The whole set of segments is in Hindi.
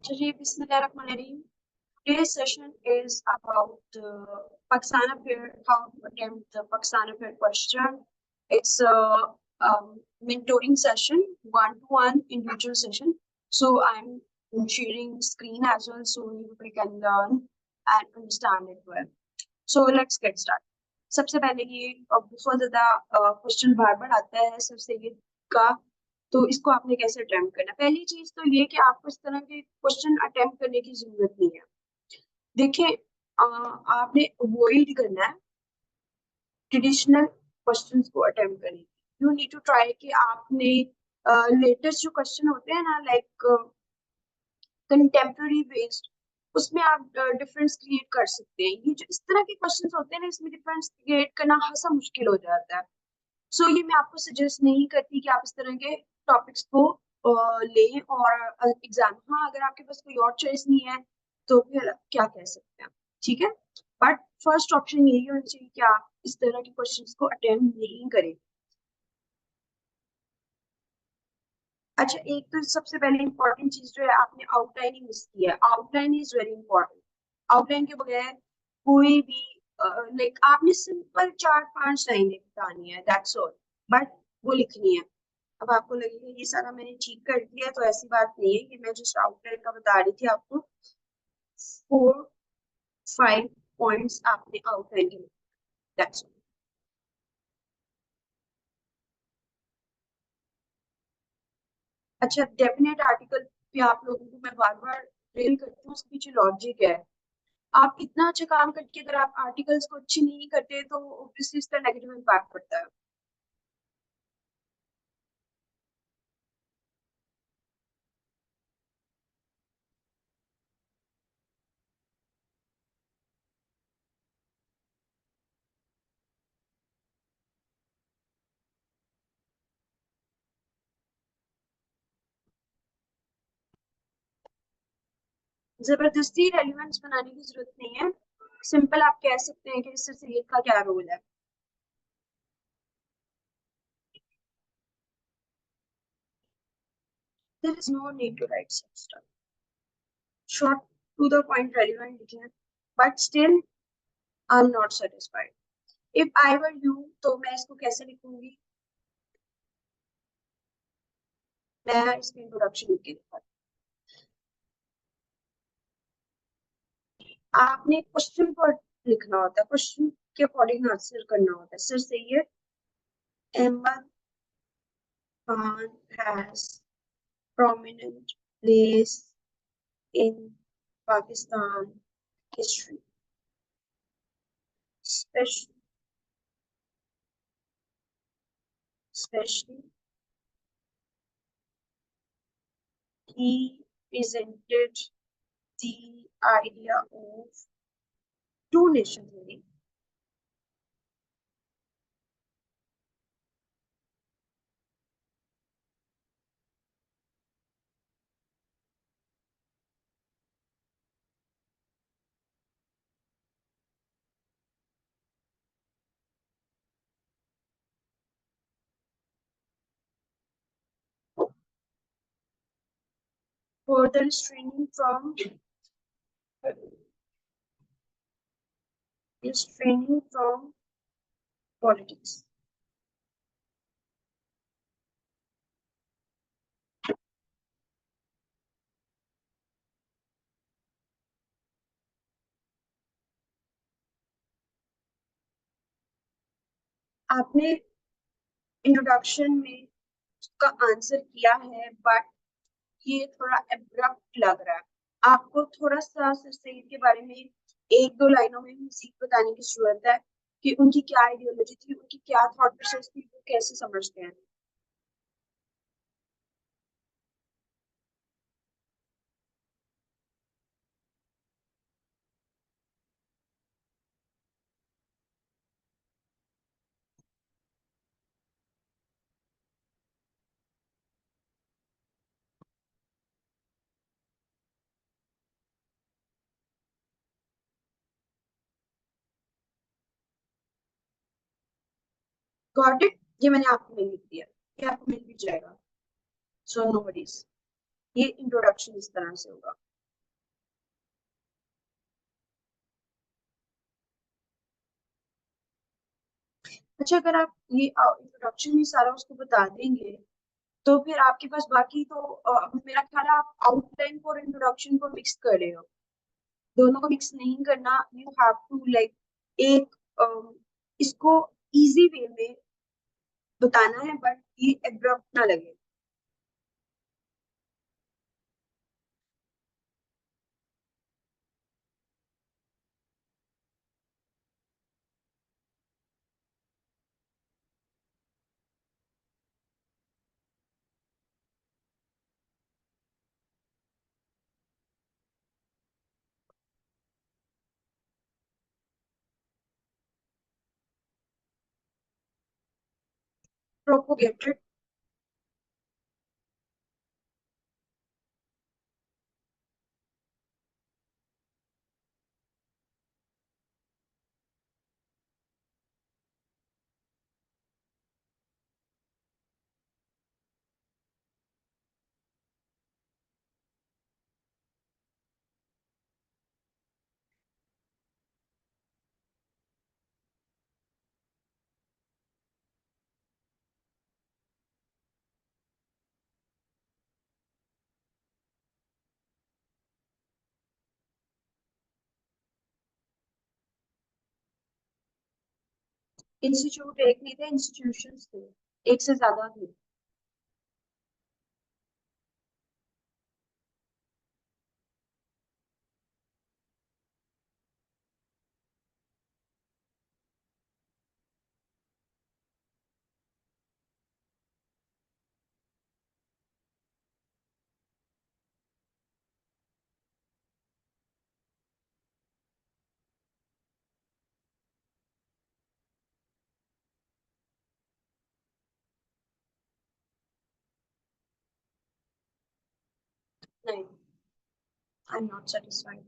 Ji, Bismillahirrahmanirrahim. Today's session is about Pakistan Affair, how to attempt the Pakistan Affair question. It's a mentoring session, one-to-one individual session. So I'm sharing screen as well, so you can learn and understand it well. So let's get started. सबसे पहले ये बहुत ज्यादा क्वेश्चन बार बार आता है सर सैयद का, तो इसको आपने कैसे अटेम्प्ट करना। पहली चीज तो ये कि आपको इस तरह के क्वेश्चन अटेम्प्ट करने की जरूरत नहीं है। देखिए आपने अवॉइड करना है ट्रेडिशनल क्वेश्चंस को अटेम्प्ट करने की। यू नीड टू ट्राई कि आपने लेटेस्ट जो क्वेश्चन होते हैं ना, लाइक कंटेम्प्रेरी बेस्ड, उसमें आप डिफरेंस क्रिएट कर सकते हैं। ये जो इस तरह के क्वेश्चंस होते हैं ना, इसमें डिफरेंस क्रिएट करना खासा मुश्किल हो जाता है। सो ये मैं आपको सजेस्ट नहीं करती कि आप इस तरह के टॉपिक्स को लें और एग्जाम, हाँ अगर आपके पास कोई और चॉइस नहीं है तो फिर क्या कह सकते हैं, ठीक है। बट फर्स्ट ऑप्शन यही होना चाहिए कि आप इस तरह के क्वेश्चंस को अटेम्प्ट नहीं करें। अच्छा, एक तो सबसे पहले इंपॉर्टेंट चीज जो है, आपने आउटलाइन मिस की है। Outline is very important. Outline के बगैर कोई भी लाइक आपने सिंपल 4-5 लाइनें बतानी है, दैट्स ऑल, बट वो लिखनी है। अब आपको लगेगा ये सारा मैंने ठीक कर दिया, तो ऐसी बात नहीं है। ये मैं जस्ट आउटलाइन का बता रही थी आपको। 4-5 पॉइंट्स आपने आउटलाइन के, दैट्स ऑल। अच्छा, डेफिनेट आर्टिकल पे आप लोगों को मैं बार बार ड्रिल करती हूँ, उसके पीछे लॉजिक है। आप इतना अच्छा काम करके अगर आप आर्टिकल्स को अच्छी नहीं करते तो ऑब्वियसली इसका नेगेटिव इम्पैक्ट पड़ता है। जबरदस्ती रेलिवेंस बनाने की जरूरत नहीं है। सिंपल आप कह सकते हैं कि इससे सैयद का क्या रोल है। There is no need to write such stuff. Short to the point relevant लिखें, but still I'm not satisfied. If I were you, तो मैं इसको कैसे लिखूंगी, मैं इसकी इंट्रोडक्शन लिख के दिखाती। आपने क्वेश्चन को लिखना होता है, क्वेश्चन के अकॉर्डिंग आंसर करना होता है। Sir Syed Ahmad Khan has prominent place in Pakistan history, especially he presented the idea of two nation theory. Further restraining from politics. आपने इंट्रोडक्शन में उसका आंसर किया है, बट ये थोड़ा एब्रप्ट लग रहा है। आपको थोड़ा सा सर सैयद के बारे में 1-2 लाइनों में मजीद बताने की जरूरत है कि उनकी क्या आइडियोलॉजी थी, उनकी क्या थॉट प्रोसेस थी, वो कैसे समझते हैं। गॉट इट, ये मैंने आपको मिल लिख दिया, ये आपको मिल भी जाएगा। सो नो वरीज, ये इंट्रोडक्शन इस तरह से होगा। अच्छा, अगर आप ये इंट्रोडक्शन में सारा उसको बता देंगे तो फिर आपके पास बाकी तो मेरा ख्याल है आप आउटलाइन और इंट्रोडक्शन को मिक्स कर रहे हो। दोनों को मिक्स नहीं करना। यू हैव टू लाइक एक इसको इजी वे में बताना है, बट ये एब्रप्ट ना लगे। प्रोपोगेटेड। इंस्टीट्यूट एक नहीं थे, इंस्टीट्यूशंस थे, एक से ज्यादा थे। नहीं, आई एम नॉट सेटिस्फाइड।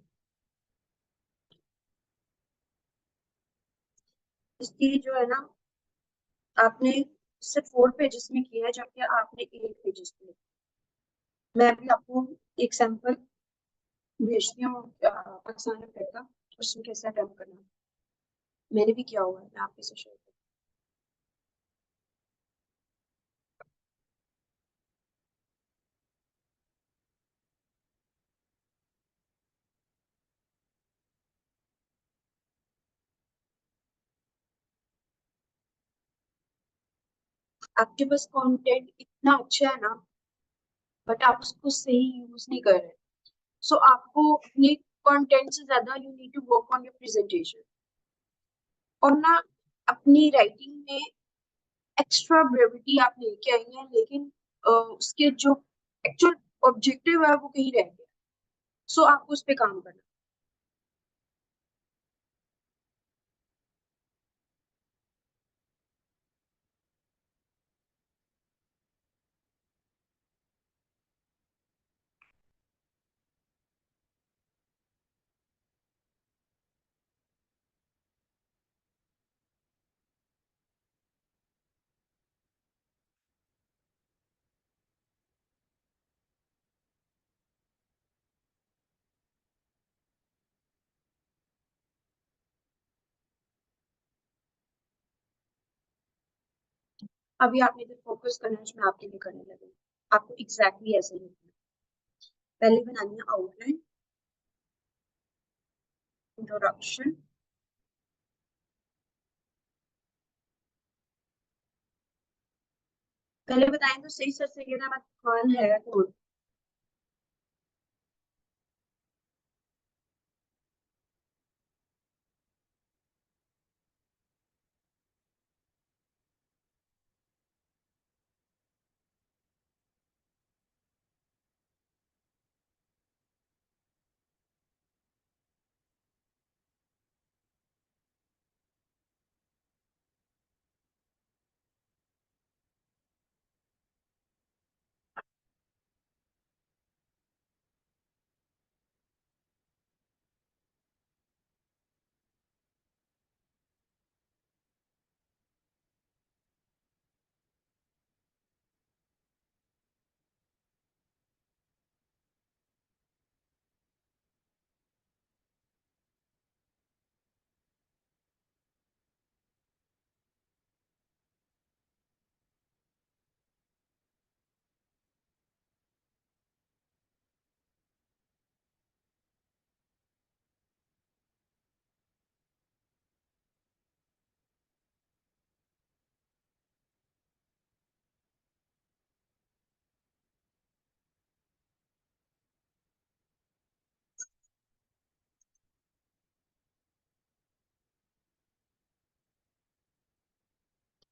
इसकी जो है ना, आपने सिर्फ 4 पेजेस में किया है जबकि आपने 8 पेजेस में। मैं भी आपको एक सैंपल भेजती हूँ पाकिस्तान अफेयर का, उसमें कैसे अटेम्प्ट करना है। मैंने भी किया हुआ है, मैं आपके से शेयर करूँ। आपके पास कंटेंट इतना अच्छा है ना, बट आप उसको सही यूज नहीं कर रहे। सो आपको अपने कंटेंट से ज्यादा you need to work on your presentation. और ना, अपनी राइटिंग में एक्स्ट्रा ब्रेविटी आप लेके आई हैं, लेकिन उसके जो एक्चुअल ऑब्जेक्टिव है वो कहीं रह गया। सो आपको उस पर काम करना। अभी आपने जो फोकस करना है उसमें आपके लिए करने लगे। आपको एग्जैक्टली ऐसे ही करना है। पहले बनानी है आउटलाइन, इंट्रोडक्शन। पहले बताएं तो सही सर सैयद अहमद खान है कौन।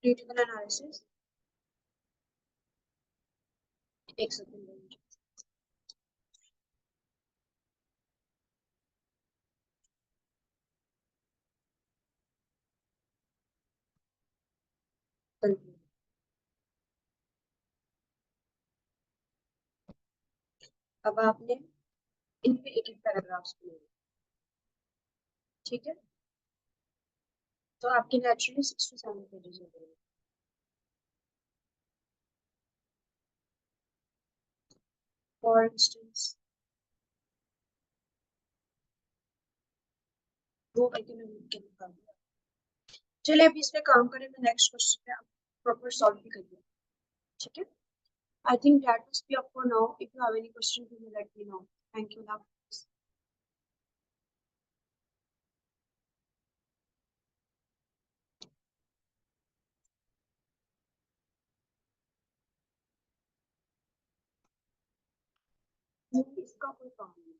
Critical analysis. एक सेकंड। अब आपने इन पे एक एक पैराग्राफ्स बनाए, ठीक है? तो आपके नेचुरली 6 to 7 पेजेस हो गए। फॉर इंस्टेंस वो आई कैन के निकाल दिया। चलिए अभी इस पे काम करें, तो नेक्स्ट क्वेश्चन पे आप प्रॉपर सॉल्व भी करिए, ठीक है? I think that must be up for now. If you have any question, please let me know. Thank you. Love. इसका कोई काम नहीं।